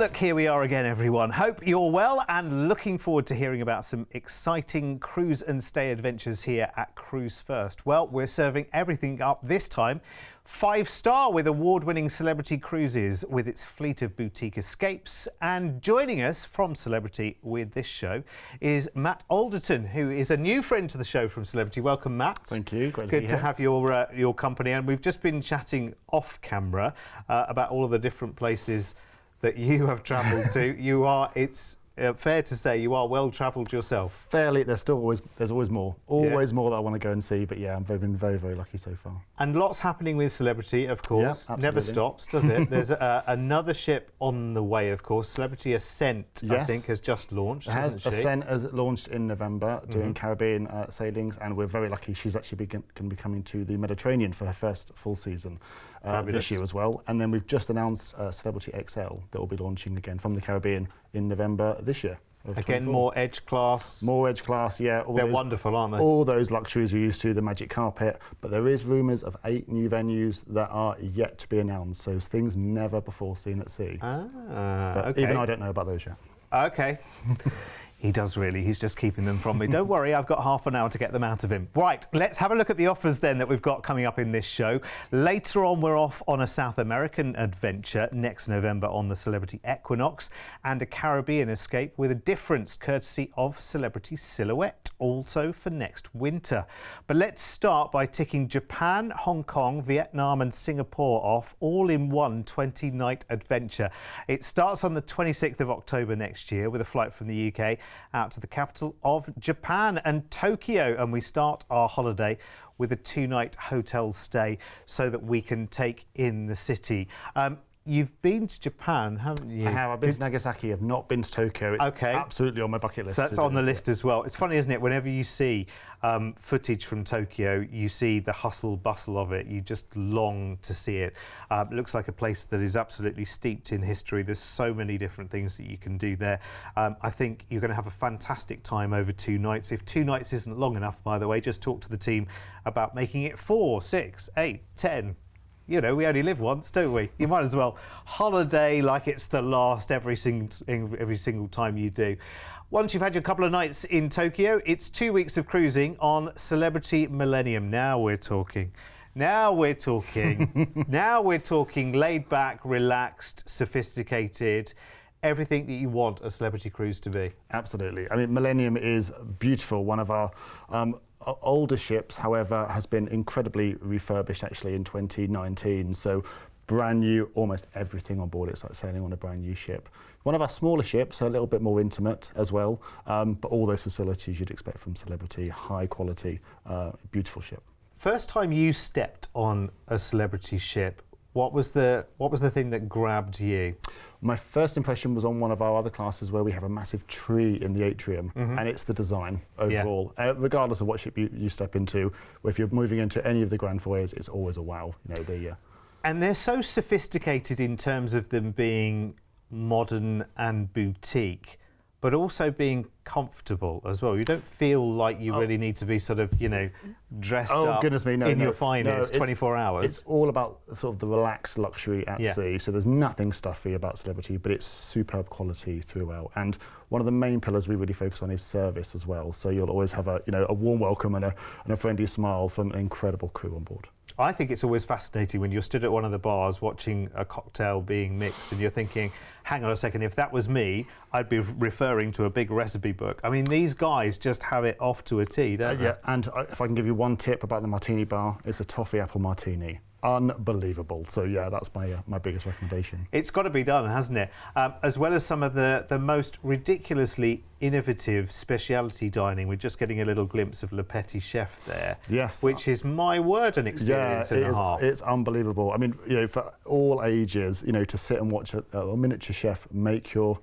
look, here we are again, everyone. Hope you're well and looking forward to hearing about some exciting cruise and stay adventures here at Cruise1st. Well, we're serving everything up this time 5-star with award-winning Celebrity Cruises with its fleet of boutique escapes. And joining us from Celebrity with this show is Matt Alderton, who is a new friend to the show from Celebrity. Welcome, Matt. Thank you. Great Good to have your company. And we've just been chatting off camera about all of the different places that you have travelled to. It's fair to say you are well travelled yourself. Fairly, there's always more. Always more that I want to go and see, but yeah, I've been very, very lucky so far. And lots happening with Celebrity, of course. Yeah, never stops, does it? There's another ship on the way, of course. Celebrity Ascent, yes. I think, has just launched, hasn't she? Ascent has launched in November, doing Caribbean sailings, and we're very lucky she's actually going to be coming to the Mediterranean for her first full season this year as well. And then we've just announced Celebrity XL that will be launching again from the Caribbean in November this year. Again, more edge class. More edge class, yeah. They're wonderful, aren't they? All those luxuries you're used to, the magic carpet. But there is rumours of 8 new venues that are yet to be announced. So things never before seen at sea. But even I don't know about those yet. Okay. He does really. He's just keeping them from me. Don't worry, I've got half an hour to get them out of him. Right, let's have a look at the offers then that we've got coming up in this show. Later on, we're off on a South American adventure next November on the Celebrity Equinox and a Caribbean escape with a difference courtesy of Celebrity Silhouette, also for next winter. But let's start by ticking Japan, Hong Kong, Vietnam and Singapore off, all in one 20-night adventure. It starts on the 26th of October next year with a flight from the UK out to the capital of Japan and Tokyo, and we start our holiday with a 2-night hotel stay so that we can take in the city. You've been to Japan, haven't you? I have. I've been to Nagasaki. I've not been to Tokyo. It's absolutely on my bucket list. So that's on the list as well. It's funny, isn't it? Whenever you see footage from Tokyo, you see the hustle bustle of it. You just long to see it. It looks like a place that is absolutely steeped in history. There's so many different things that you can do there. I think you're going to have a fantastic time over 2 nights. If 2 nights isn't long enough, by the way, just talk to the team about making it 4, 6, 8, 10. You know, we only live once, don't we? You might as well holiday like it's the last every single time you do. Once you've had your couple of nights in Tokyo, it's 2 weeks of cruising on Celebrity Millennium. Now we're talking. Now we're talking. Now we're talking laid back, relaxed, sophisticated. Everything that you want a celebrity cruise to be. Absolutely. I mean, Millennium is beautiful. One of our older ships, however, has been incredibly refurbished actually in 2019. So brand new, almost everything on board. It's like sailing on a brand new ship. One of our smaller ships, so a little bit more intimate as well. But all those facilities you'd expect from Celebrity, high quality, beautiful ship. First time you stepped on a celebrity ship, what was the thing that grabbed you? My first impression was on one of our other classes where we have a massive tree in the atrium, and it's the design overall. Yeah. Regardless of what ship you step into, or if you're moving into any of the Grand Foyers, it's always a wow. You know, and they're so sophisticated in terms of them being modern and boutique, but also being comfortable as well. You don't feel like you really need to be sort of, you know, dressed up in your finest 24 hours. It's all about sort of the relaxed luxury at sea. So there's nothing stuffy about Celebrity, but it's superb quality throughout. And one of the main pillars we really focus on is service as well. So you'll always have a warm welcome and a friendly smile from an incredible crew on board. I think it's always fascinating when you're stood at one of the bars watching a cocktail being mixed and you're thinking, hang on a second, if that was me, I'd be referring to a big recipe book. I mean, these guys just have it off to a T, don't they? Yeah, and if I can give you one tip about the martini bar, it's a toffee apple martini. Unbelievable. So yeah, that's my biggest recommendation. It's got to be done, hasn't it? As well as some of the most ridiculously innovative speciality dining. We're just getting a little glimpse of Le Petit Chef there. Yes. Which is, my word, an experience and a half. It's unbelievable. I mean, you know, for all ages, you know, to sit and watch a miniature chef make your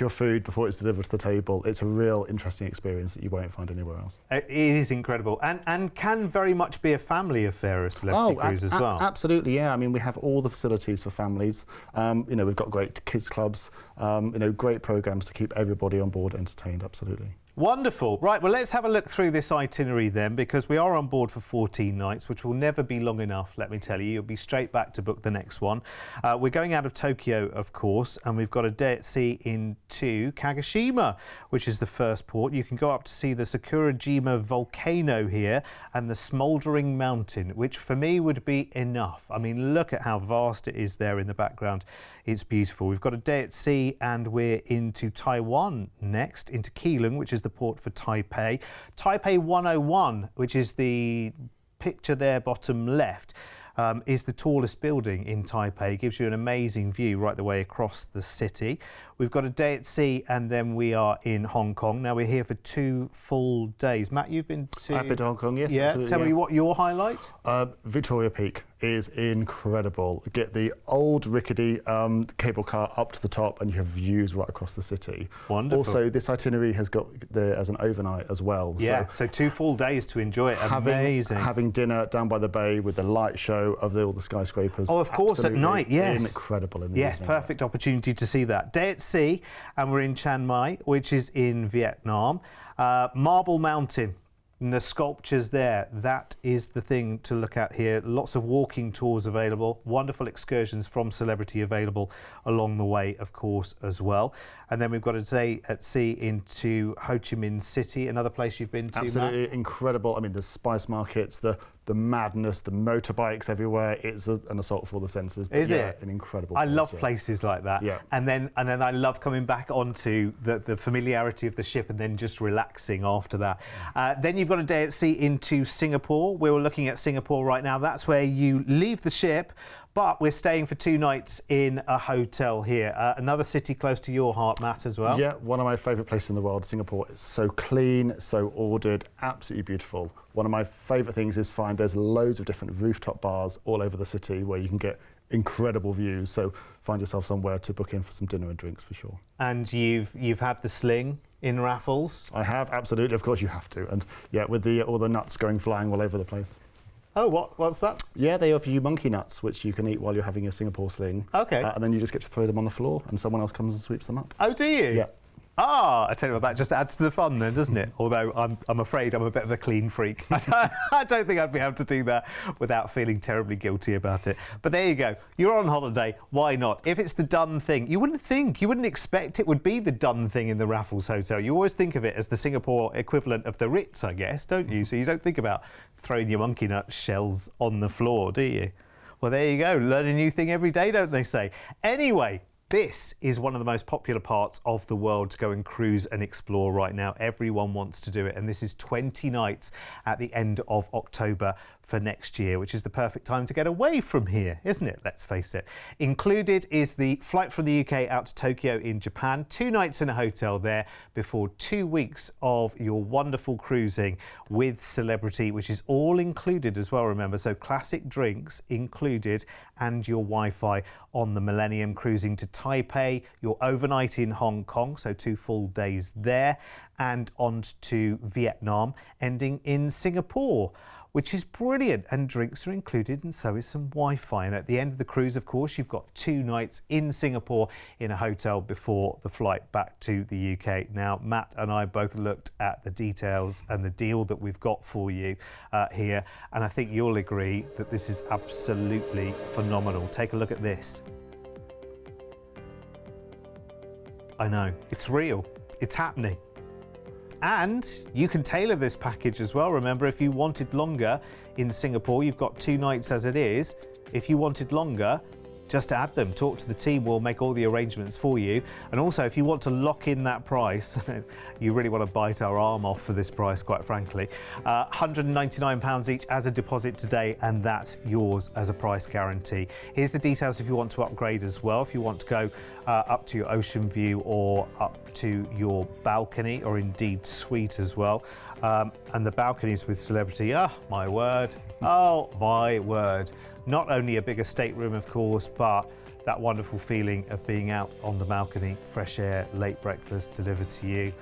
food before it's delivered to the table, it's a real interesting experience that you won't find anywhere else. It is incredible, and can very much be a family affair, a Celebrity Cruise as well. Absolutely, yeah. I mean, we have all the facilities for families. You know, we've got great kids clubs. You know, great programs to keep everybody on board entertained. Absolutely. Wonderful. Right, well, let's have a look through this itinerary then, because we are on board for 14 nights, which will never be long enough, let me tell you. You'll be straight back to book the next one. We're going out of Tokyo, of course, and we've got a day at sea into Kagoshima, which is the first port. You can go up to see the Sakurajima volcano here and the smouldering mountain, which for me would be enough. I mean, look at how vast it is there in the background. It's beautiful. We've got a day at sea and we're into Taiwan next, into Keelung, which is the port for Taipei. Taipei 101, which is the picture there bottom left, is the tallest building in Taipei. Gives you an amazing view right the way across the city. We've got a day at sea and then we are in Hong Kong. Now we're here for 2 full days. Matt, you've been to... I've been to Hong Kong, yes. Yeah, tell me what your highlight? Victoria Peak is incredible. Get the old rickety cable car up to the top and you have views right across the city. Wonderful. Also, this itinerary has got there as an overnight as well. Yeah, so 2 full days to enjoy it. Amazing. Having dinner down by the bay with the light show of all the skyscrapers. Oh, of course, at night, yes. Incredible in the Yes, evening. perfect opportunity to see that. Day at sea, and we're in Chiang Mai, which is in Vietnam. Marble Mountain. And the sculptures there, that is the thing to look at here. Lots of walking tours available, wonderful excursions from Celebrity available along the way, of course, as well. And then we've got a day at sea into Ho Chi Minh City, another place you've been to, Absolutely Matt? incredible. I mean, the spice markets, the madness, the motorbikes everywhere. It's an assault for the senses. But Is it? An incredible I place, love yeah. places like that. Yeah. And then I love coming back onto the familiarity of the ship and then just relaxing after that. Then you've got a day at sea into Singapore. We're looking at Singapore right now. That's where you leave the ship, but we're staying for 2 nights in a hotel here. Another city close to your heart, Matt, as well. Yeah, one of my favourite places in the world, Singapore. It's so clean, so ordered, absolutely beautiful. One of my favourite things is there's loads of different rooftop bars all over the city where you can get incredible views. So find yourself somewhere to book in for some dinner and drinks for sure. And you've had the sling in Raffles. I have, absolutely. Of course you have to. And yeah, with all the nuts going flying all over the place. Oh, what's that? Yeah, they offer you monkey nuts, which you can eat while you're having your Singapore sling. Okay. And then you just get to throw them on the floor and someone else comes and sweeps them up. Oh, do you? Yeah. I tell you what, that just adds to the fun then, doesn't it? Although I'm afraid I'm a bit of a clean freak. I don't think I'd be able to do that without feeling terribly guilty about it. But there you go. You're on holiday. Why not? If it's the done thing, you wouldn't expect it would be the done thing in the Raffles Hotel. You always think of it as the Singapore equivalent of the Ritz, I guess, don't you? So you don't think about throwing your monkey nut shells on the floor, do you? Well, there you go. Learn a new thing every day, don't they say? Anyway, this is one of the most popular parts of the world to go and cruise and explore right now. Everyone wants to do it, and this is 20 nights at the end of October for next year, which is the perfect time to get away from here, isn't it? Let's face it. Included is the flight from the UK out to Tokyo in Japan, 2 nights in a hotel there before 2 weeks of your wonderful cruising with Celebrity, which is all included as well, remember. So classic drinks included and your Wi-Fi on the Millennium, cruising to Taipei, your overnight in Hong Kong, so 2 full days there, and on to Vietnam, ending in Singapore, which is brilliant, and drinks are included and so is some Wi-Fi. And at the end of the cruise, of course, you've got 2 nights in Singapore in a hotel before the flight back to the UK. Now, Matt and I both looked at the details and the deal that we've got for you here, and I think you'll agree that this is absolutely phenomenal. Take a look at this. I know, it's real, it's happening. And you can tailor this package as well. Remember, if you wanted longer in Singapore, you've got 2 nights as it is. If you wanted longer, just add them. Talk to the team, we'll make all the arrangements for you. And also, if you want to lock in that price, you really want to bite our arm off for this price, quite frankly. £199 each as a deposit today, and that's yours as a price guarantee. Here's the details if you want to upgrade as well. If you want to go up to your ocean view or up to your balcony, or indeed suite as well. And the balconies with Celebrity, oh my word. Not only a bigger stateroom, of course, but that wonderful feeling of being out on the balcony, fresh air, late breakfast delivered to you.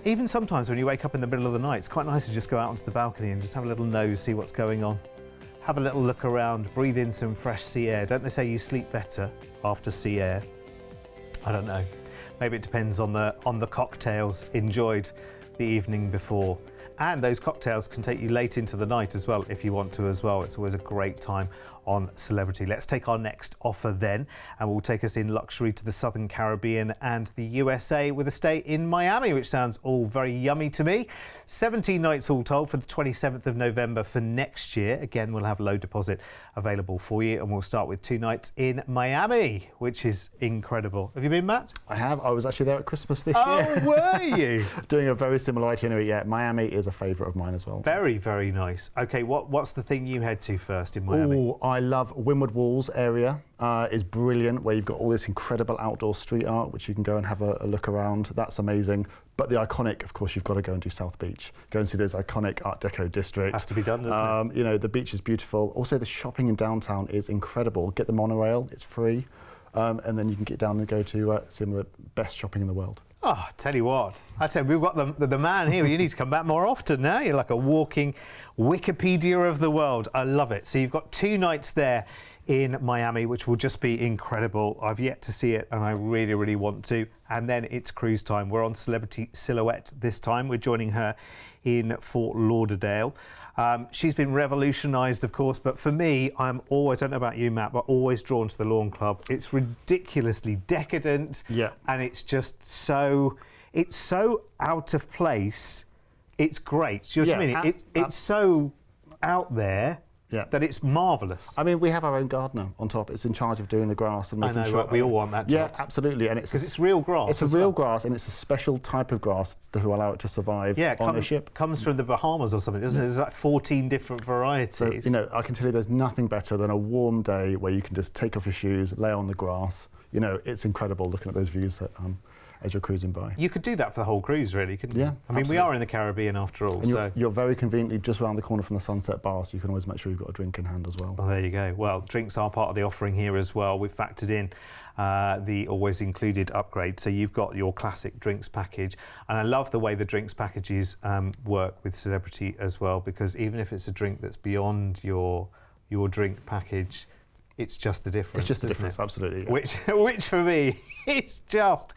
Even sometimes when you wake up in the middle of the night, it's quite nice to just go out onto the balcony and just have a little nose, see what's going on. Have a little look around, breathe in some fresh sea air. Don't they say you sleep better after sea air? I don't know. Maybe it depends on the cocktails enjoyed the evening before. And those cocktails can take you late into the night as well if you want to as well. It's always a great time on Celebrity. Let's take our next offer then, and we'll take us in luxury to the Southern Caribbean and the USA with a stay in Miami, which sounds all very yummy to me. 17 nights all told for the 27th of November for next year. Again, we'll have low deposit available for you, and we'll start with 2 nights in Miami, which is incredible. Have you been, Matt? I have. I was actually there at Christmas this Oh, year. were you? Doing a very similar itinerary. Yeah, Miami is a favourite of mine as well. Very, very nice. Okay, what's the thing you head to first in Miami? Oh, I love Windward Walls area. Is brilliant, where you've got all this incredible outdoor street art, which you can go and have a look around. That's amazing. But the iconic, of course, you've got to go and do South Beach. Go and see those iconic Art Deco districts. Has to be done, doesn't it? You know, the beach is beautiful. Also, the shopping in downtown is incredible. Get the monorail, it's free. And then you can get down and go to some of the best shopping in the world. Oh, tell you what, I tell you, we've got the man here. You need to come back more often now. You're like a walking Wikipedia of the world. I love it. So you've got 2 nights there in Miami, which will just be incredible. I've yet to see it, and I really, really want to. And then it's cruise time. We're on Celebrity Silhouette this time. We're joining her in Fort Lauderdale. She's been revolutionised, of course, but for me, I'm always, I don't know about you, Matt, but always drawn to the Lawn Club. It's ridiculously decadent, Yeah. and it's just so out of place. It's great. Do you know what I mean? It's so out there. Yeah. That it's marvellous. I mean, we have our own gardener on top. It's in charge of doing the grass and making sure. Right, we all want that job. Yeah, absolutely. And because it's real grass. It's a real grass, and it's a special type of grass to allow it to survive on a ship. Comes from the Bahamas or something, doesn't it? There's like 14 different varieties. So, you know, I can tell you there's nothing better than a warm day where you can just take off your shoes, lay on the grass. You know, it's incredible looking at those views that as you're cruising by. You could do that for the whole cruise, really, couldn't you? Yeah, I mean, absolutely. we are in the Caribbean after all. And so you're very conveniently just around the corner from the Sunset Bar, so you can always make sure you've got a drink in hand as well. Well, there you go. Well, drinks are part of the offering here as well. We've factored in the always included upgrade. So you've got your classic drinks package. And I love the way the drinks packages work with Celebrity as well, because even if it's a drink that's beyond your drink package, it's just the difference. It's just the isn't difference, it? absolutely. Yeah. Which for me, is just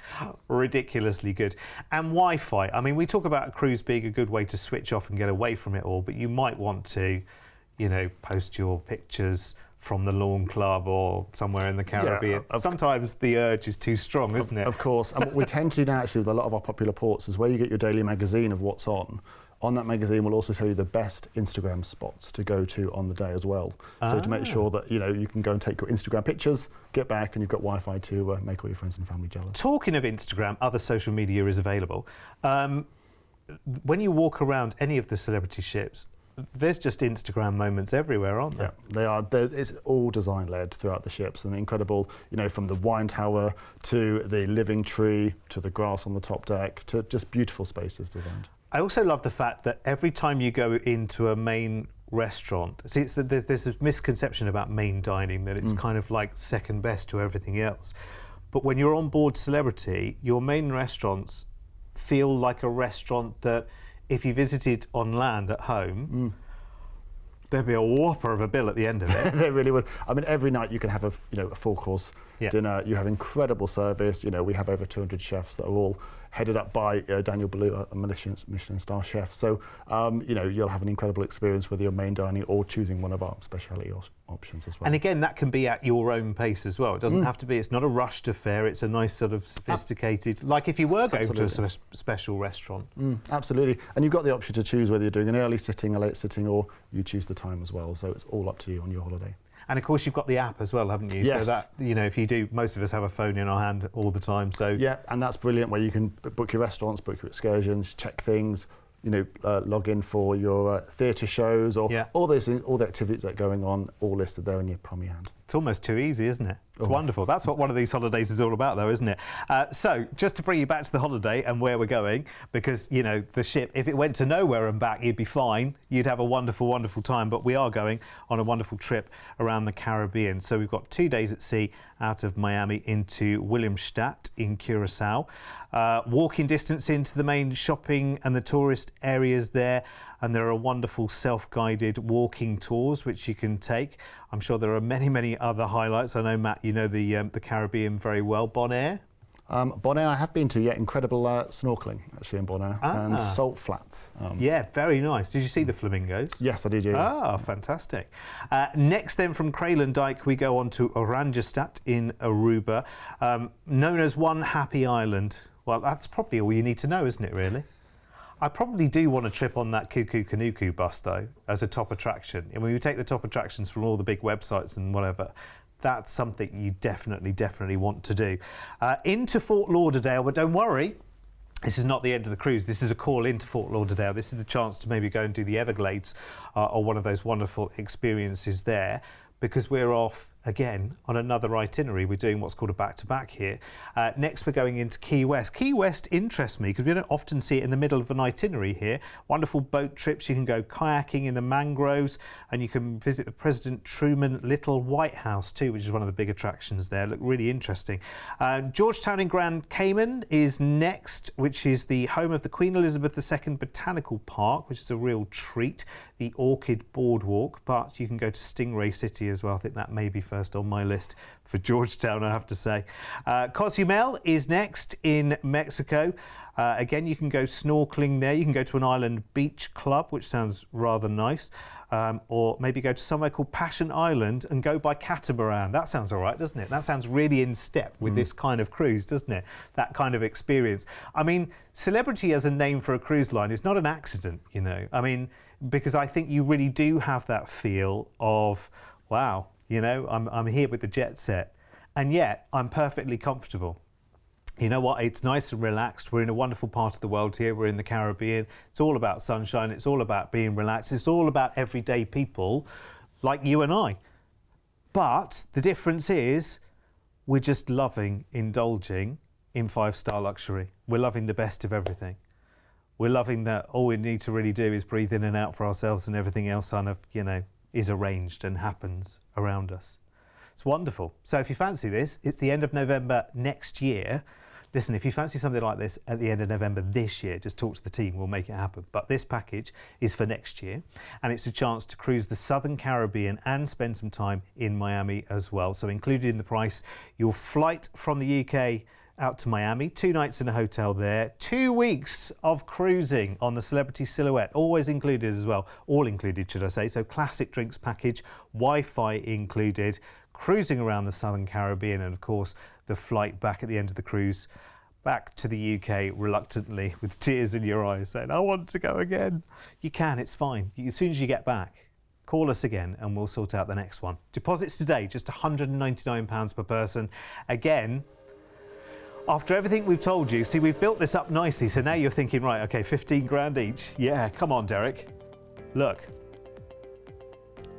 ridiculously good. And Wi-Fi. I mean, we talk about a cruise being a good way to switch off and get away from it all, but you might want to, you know, post your pictures from the Lawn Club or somewhere in the Caribbean. Yeah, sometimes the urge is too strong, isn't it? Of course. And what we tend to do now, actually, with a lot of our popular ports, is where you get your daily magazine of what's on. On that magazine, we'll also tell you the best Instagram spots to go to on the day as well. So to make sure that, you know, you can go and take your Instagram pictures, get back, and you've got Wi-Fi to make all your friends and family jealous. Talking of Instagram, other social media is available. When you walk around any of the Celebrity ships, there's just Instagram moments everywhere, aren't there? Yeah, they are. It's all design-led throughout the ships, and incredible, you know, from the wine tower to the living tree to the grass on the top deck to just beautiful spaces designed. I also love the fact that every time you go into a main restaurant, see, there's this misconception about main dining that it's kind of like second best to everything else. But when you're on board Celebrity, your main restaurants feel like a restaurant that if you visited on land at home, there'd be a whopper of a bill at the end of it. They really would. I mean, every night you can have a full course dinner. You have incredible service. You know, we have over 200 chefs that are all headed up by Daniel Ballou, a Michelin star chef. So, you know, you'll have an incredible experience whether you're main dining or choosing one of our specialty options as well. And again, that can be at your own pace as well. It doesn't have to be, it's not a rushed affair. It's a nice sort of sophisticated, like if you were going to a special restaurant. Absolutely. And you've got the option to choose whether you're doing an early sitting, a late sitting, or you choose the time as well. So it's all up to you on your holiday. And of course, you've got the app as well, haven't you? Yes. So that, you know, if you do, most of us have a phone in our hand all the time. So yeah, and that's brilliant where you can book your restaurants, book your excursions, check things, you know, log in for your theatre shows or all those things, all the activities that are going on, all listed there in your palm of your hand. It's almost too easy, isn't it? It's wonderful. That's what one of these holidays is all about, though, isn't it? So, just to bring you back to the holiday and where we're going, because, you know, the ship, if it went to nowhere and back, you'd be fine. You'd have a wonderful, wonderful time. But we are going on a wonderful trip around the Caribbean. So, we've got 2 days at sea out of Miami into Willemstad in Curacao. Walking distance into the main shopping and the tourist areas there. And there are wonderful self-guided walking tours which you can take. I'm sure there are many, many other highlights. I know, Matt, you know the Caribbean very well. Bonaire? Bonaire I have been to, incredible snorkelling actually in Bonaire and salt flats. Yeah, very nice. Did you see the flamingos? Yes, I did, yeah. Ah, fantastic. Next then from Kralendijk we go on to Oranjestad in Aruba, known as One Happy Island. Well, that's probably all you need to know, isn't it, really? I probably do want a trip on that Cuckoo Kanuku bus, though, as a top attraction. And when you take the top attractions from all the big websites and whatever, that's something you definitely want to do. Into Fort Lauderdale, but don't worry, this is not the end of the cruise. This is a call into Fort Lauderdale. This is the chance to maybe go and do the Everglades or one of those wonderful experiences there, because we're off again on another itinerary. We're doing what's called a back-to-back here. Next we're going into Key West. Key West interests me because we don't often see it in the middle of an itinerary here. Wonderful boat trips. You can go kayaking in the mangroves and you can visit the President Truman Little White House too, which is one of the big attractions there. Look really interesting. Georgetown in Grand Cayman is next, which is the home of the Queen Elizabeth II Botanical Park, which is a real treat. The Orchid Boardwalk, but you can go to Stingray City as well. I think that may be first on my list for Georgetown, I have to say. Cozumel is next in Mexico. Again, you can go snorkeling there. You can go to an island beach club, which sounds rather nice. Or maybe go to somewhere called Passion Island and go by catamaran. That sounds all right, doesn't it? That sounds really in step with this kind of cruise, doesn't it? That kind of experience. I mean, Celebrity as a name for a cruise line is not an accident, you know. I mean, because I think you really do have that feel of, wow, you know, I'm here with the jet set, and yet I'm perfectly comfortable. You know what? It's nice and relaxed. We're in a wonderful part of the world here. We're in the Caribbean. It's all about sunshine. It's all about being relaxed. It's all about everyday people like you and I. But the difference is we're just loving indulging in five-star luxury. We're loving the best of everything. We're loving that all we need to really do is breathe in and out for ourselves, and everything else kind of, you know, is arranged and happens around us. It's wonderful. So if you fancy this, it's the end of November next year. Listen, if you fancy something like this at the end of November this year, just talk to the team, we'll make it happen. But this package is for next year, and it's a chance to cruise the Southern Caribbean and spend some time in Miami as well. So included in the price, your flight from the UK out to Miami, 2 nights in a hotel there, 2 weeks of cruising on the Celebrity Silhouette, always included as well, all included should I say, so classic drinks package, Wi-Fi included, cruising around the Southern Caribbean, and of course the flight back at the end of the cruise back to the UK reluctantly with tears in your eyes saying, I want to go again. You can, it's fine. As soon as you get back, call us again and we'll sort out the next one. Deposits today, just £199 per person. Again, after everything we've told you, see, we've built this up nicely, so now you're thinking, right, okay, 15 grand each. Yeah, come on, Derek. Look,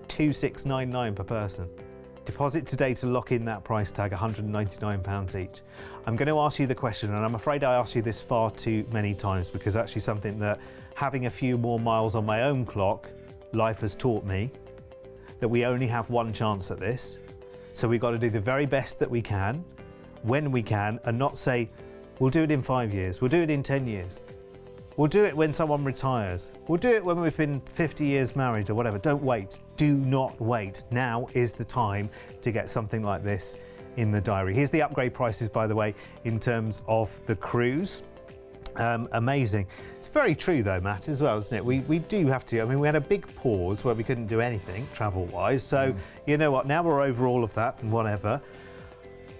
2,699 per person. Deposit today to lock in that price tag, £199 each. I'm going to ask you the question, and I'm afraid I asked you this far too many times, because actually something that having a few more miles on my own clock, life has taught me that we only have one chance at this. So we've got to do the very best that we can, when we can, and not say, we'll do it in 5 years, we'll do it in 10 years. We'll do it when someone retires. We'll do it when we've been 50 years married or whatever. Don't wait. Do not wait. Now is the time to get something like this in the diary. Here's the upgrade prices, by the way, in terms of the cruise. Amazing. It's very true though, Matt, as well, isn't it? We do have to. I mean, we had a big pause where we couldn't do anything travel-wise. So you know what? Now we're over all of that and whatever.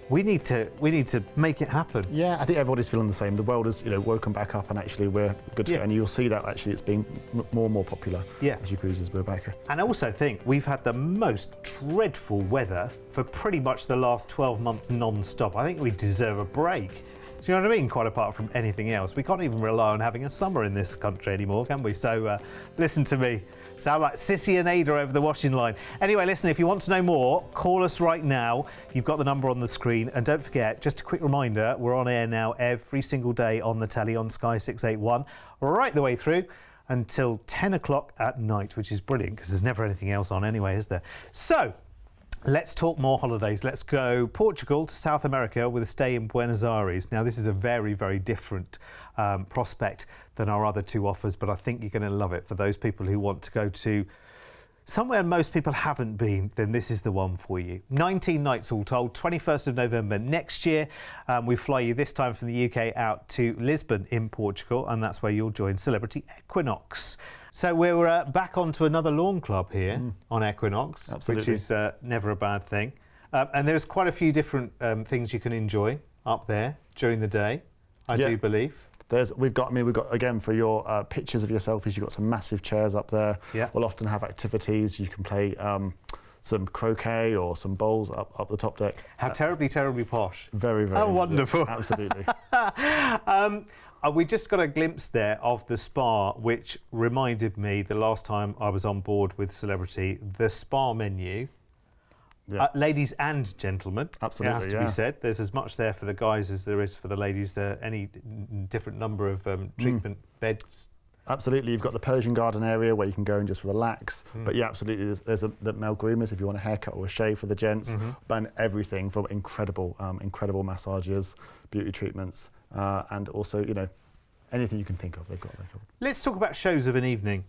We need to make it happen. Yeah, I think everybody's feeling the same. The world has, woken back up, and actually we're good to go. And you'll see that actually it's being more and more popular as you cruise as we're back. And I also think we've had the most dreadful weather for pretty much the last 12 months non-stop. I think we deserve a break. Do you know what I mean? Quite apart from anything else. We can't even rely on having a summer in this country anymore, can we? So listen to me. Sound like Sissy and Ada over the washing line. Anyway, listen, if you want to know more, call us right now. You've got the number on the screen. And don't forget, just a quick reminder, we're on air now every single day on the telly on Sky 681, right the way through until 10 o'clock at night, which is brilliant because there's never anything else on anyway, is there? So, let's talk more holidays. Let's go Portugal to South America with a stay in Buenos Aires. Now, this is a very, very different prospect than our other two offers, but I think you're going to love it for those people who want to go to Somewhere most people haven't been, then this is the one for you. 19 nights all told, 21st of November next year. We fly you this time from the UK out to Lisbon in Portugal, and that's where you'll join Celebrity Equinox. So we're back onto another lawn club here on Equinox, Absolutely. which is never a bad thing. And there's quite a few different things you can enjoy up there during the day, I do believe. We've got again, for your pictures of your selfies, you've got some massive chairs up there. Yeah. We'll often have activities. You can play some croquet or some bowls up the top deck. How terribly, terribly posh. Very, very. How wonderful. Yeah, absolutely. We just got a glimpse there of the spa, which reminded me the last time I was on board with Celebrity, the spa menu. Yeah. Ladies and gentlemen, Absolutely, it has to be said. There's as much there for the guys as there is for the ladies. Any different number of treatment beds. Absolutely, you've got the Persian garden area where you can go and just relax. But yeah, absolutely, there's the male groomers if you want a haircut or a shave for the gents, and everything from incredible massages, beauty treatments, and also anything you can think of, they've got. Let's talk about shows of an evening,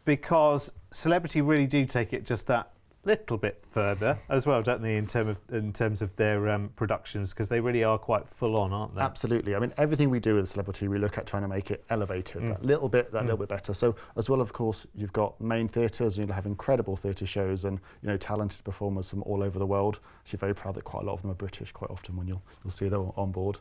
because Celebrity really do take it just that little bit further as well, don't they, in terms of their productions, because they really are quite full on, aren't they? Absolutely. I mean, everything we do with Celebrity, we look at trying to make it elevated, that little bit better. So as well, of course, you've got main theatres, you'll have incredible theatre shows and talented performers from all over the world. Actually, very proud that quite a lot of them are British quite often when you'll see them on board.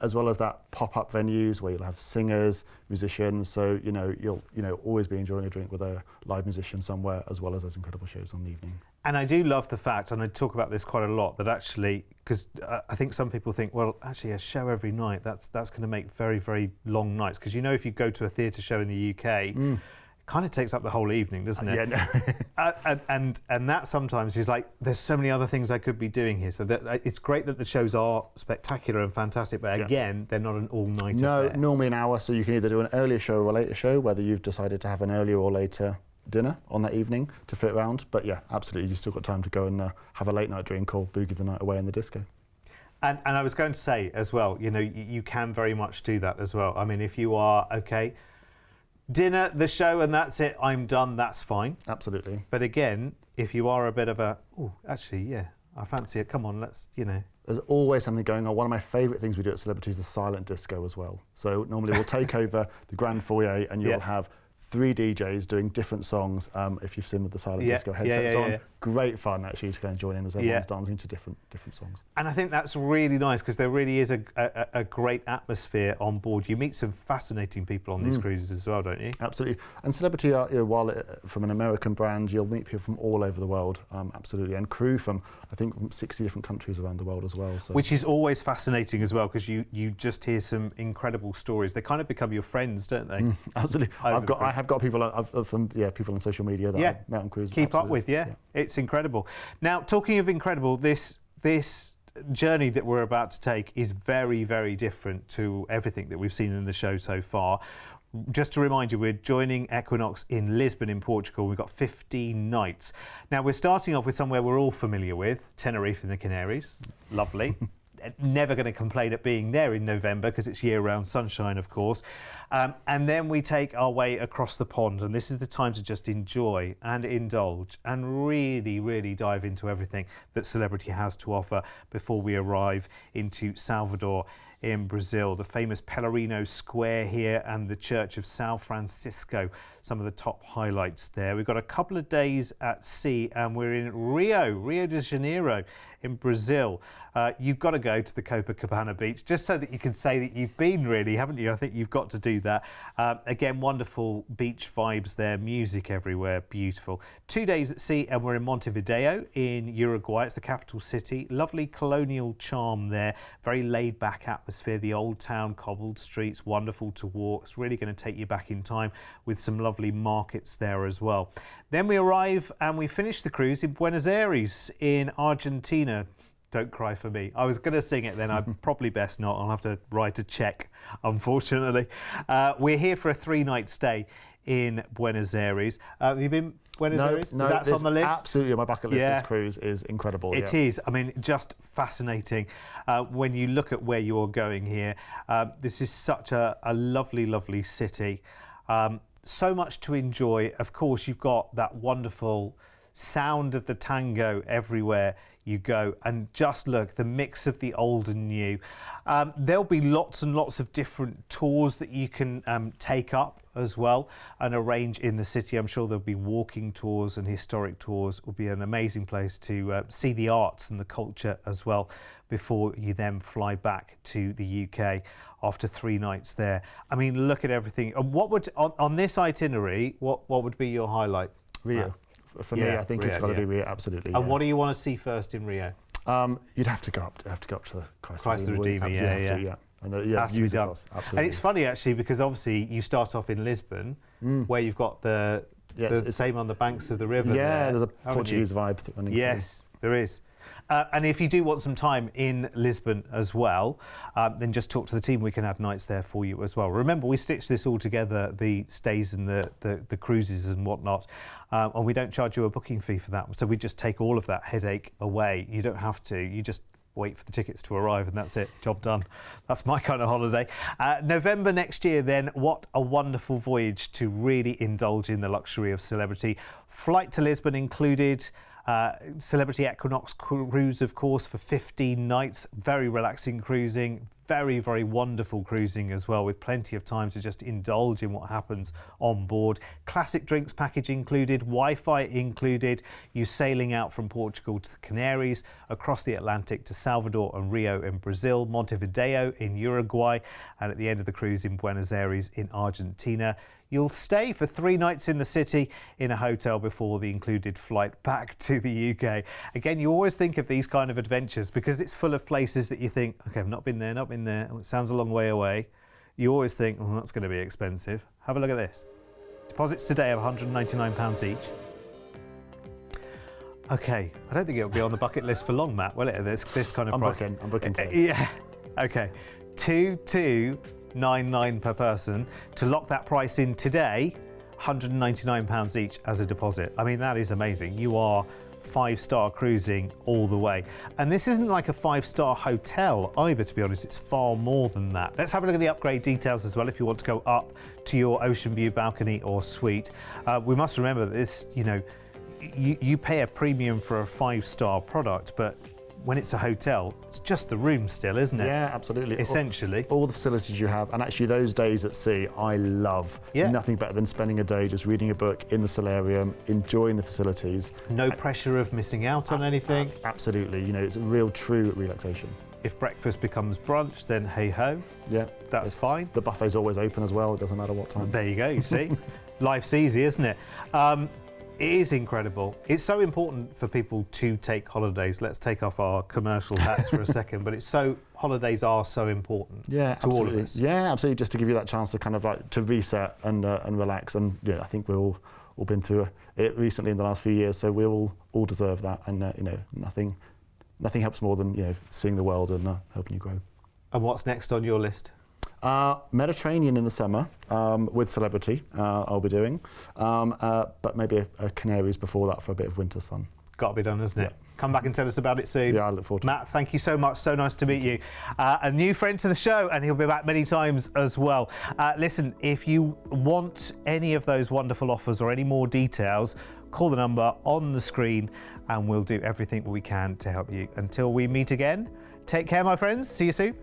As well as that pop-up venues where you'll have singers, musicians. So you'll always be enjoying a drink with a live musician somewhere, as well as those incredible shows on the evening. And I do love the fact, and I talk about this quite a lot, that actually, because I think some people think, well, actually a show every night, that's going to make very, very long nights. Because if you go to a theatre show in the UK, it kind of takes up the whole evening, doesn't it? Yeah, no. and that sometimes is like, there's so many other things I could be doing here. So it's great that the shows are spectacular and fantastic, but again, they're not an all-nighter affair. Normally an hour, so you can either do an earlier show or a later show, whether you've decided to have an earlier or later dinner on that evening to fit around. But yeah, absolutely, you've still got time to go and have a late night drink or boogie the night away in the disco. And I was going to say as well, you can very much do that as well. I mean, if you are, dinner, the show, and that's it, I'm done, that's fine. Absolutely. But again, if you are a bit of I fancy it, come on, let's. There's always something going on. One of my favourite things we do at Celebrity is the silent disco as well. So normally we'll take over the grand foyer and you'll have 3 DJs doing different songs, if you've seen with the silent disco headsets on. Great fun, actually, to go and join in as everyone's dancing to different songs. And I think that's really nice, because there really is a great atmosphere on board. You meet some fascinating people on these cruises as well, don't you? Absolutely. And Celebrity, while from an American brand, you'll meet people from all over the world, absolutely. And crew from 60 different countries around the world as well. So. Which is always fascinating as well, because you just hear some incredible stories. They kind of become your friends, don't they? Absolutely. I have got people from people on social media that I've met on cruises. Keep up with, It's incredible. Now, talking of incredible, this journey that we're about to take is very, very different to everything that we've seen in the show so far. Just to remind you, we're joining Equinox in Lisbon in Portugal. We've got 15 nights. Now, we're starting off with somewhere we're all familiar with, Tenerife in the Canaries. Lovely. Never going to complain at being there in November, because it's year-round sunshine, of course. And then we take our way across the pond, and this is the time to just enjoy and indulge and really, really dive into everything that Celebrity has to offer before we arrive into Salvador in Brazil. The famous Pelourinho Square here and the Church of São Francisco, some of the top highlights there. We've got a couple of days at sea, and we're in Rio de Janeiro in Brazil. You've got to go to the Copacabana beach just so that you can say that you've been, really, haven't you? I think you've got to do that. Again, wonderful beach vibes there, music everywhere, beautiful. 2 days at sea, and we're in Montevideo in Uruguay. It's the capital city. Lovely colonial charm there, very laid back atmosphere, the old town, cobbled streets, wonderful to walk. It's really going to take you back in time with some lovely markets there as well. Then we arrive and we finish the cruise in Buenos Aires in Argentina. Don't cry for me. I was going to sing it then. I'm probably best not. I'll have to write a check, unfortunately. We're here for a 3-night stay in Buenos Aires. Have you been Buenos Aires? No, that's on the list? Absolutely, on my bucket list. This cruise is incredible. It is. I mean, just fascinating. When you look at where you're going here, this is such a lovely, lovely city. so much to enjoy. Of course, you've got that wonderful sound of the tango everywhere you go, and just look, the mix of the old and new. There'll be lots and lots of different tours that you can take up as well and arrange in the city. I'm sure there'll be walking tours and historic tours. It will be an amazing place to see the arts and the culture as well before you then fly back to the UK after 3 nights there. I mean, look at everything. What would on this itinerary, what would be your highlight? Rio. For me, I think Rio, it's got to be Rio, absolutely. And what do you want to see first in Rio? You'd have to go up to the Christ the Redeemer, yeah. And has to be done. Absolutely. And it's funny actually, because obviously you start off in Lisbon, where you've got the same on the banks of the river. Yeah, there, there's a Portuguese vibe running. Yes, there is. And if you do want some time in Lisbon as well, then just talk to the team. We can add nights there for you as well. Remember, we stitch this all together, the stays and the cruises and whatnot, and we don't charge you a booking fee for that. So we just take all of that headache away. You don't have to. You just wait for the tickets to arrive and that's it, job done. That's my kind of holiday. November next year then, what a wonderful voyage to really indulge in the luxury of celebrity. Flight to Lisbon included. Celebrity Equinox cruise, of course, for 15 nights. Very relaxing cruising, very, very wonderful cruising as well, with plenty of time to just indulge in what happens on board. Classic drinks package included, Wi-Fi included. You sailing out from Portugal to the Canaries, across the Atlantic to Salvador and Rio in Brazil, Montevideo in Uruguay, and at the end of the cruise in Buenos Aires in Argentina. You'll stay for 3 nights in the city in a hotel before the included flight back to the UK. Again, you always think of these kind of adventures because it's full of places that you think, okay, I've not been there, not been there. Oh, it sounds a long way away. You always think, oh, that's going to be expensive. Have a look at this. Deposits today of £199 each. Okay, I don't think it'll be on the bucket list for long, Matt, will it? This kind of price. I'm booking too. Yeah, okay. 2,299 per person. To lock that price in today, £199 each as a deposit. I mean, that is amazing. You are 5-star cruising all the way. And this isn't like a 5-star hotel either, to be honest. It's far more than that. Let's have a look at the upgrade details as well if you want to go up to your ocean view balcony or suite. We must remember that this, you pay a premium for a 5-star product, but when it's a hotel, it's just the room still, isn't it? Yeah, absolutely. Essentially. All the facilities you have, and actually those days at sea, I love. Yeah. Nothing better than spending a day just reading a book in the solarium, enjoying the facilities. No pressure of missing out on anything. Absolutely. It's a real, true relaxation. If breakfast becomes brunch, then hey-ho. Yeah. That's fine. The buffet's always open as well. It doesn't matter what time. There you go, you see. Life's easy, isn't it? It is incredible. It's so important for people to take holidays. Let's take off our commercial hats for a second, but holidays are so important to all of us. Yeah, absolutely. Just to give you that chance to kind of like to reset and relax. And I think we've all been through it recently in the last few years, so we all deserve that. And nothing helps more than seeing the world and helping you grow. And what's next on your list? Mediterranean in the summer with celebrity I'll be doing, but maybe a Canaries before that for a bit of winter sun. Got to be done, isn't it? Come back and tell us about it soon. Yeah, I look forward to it. Matt, thank you so much. So nice to meet you. A new friend to the show, and he'll be back many times as well. Listen, if you want any of those wonderful offers or any more details, call the number on the screen and we'll do everything we can to help you. Until we meet again, take care, my friends. See you soon.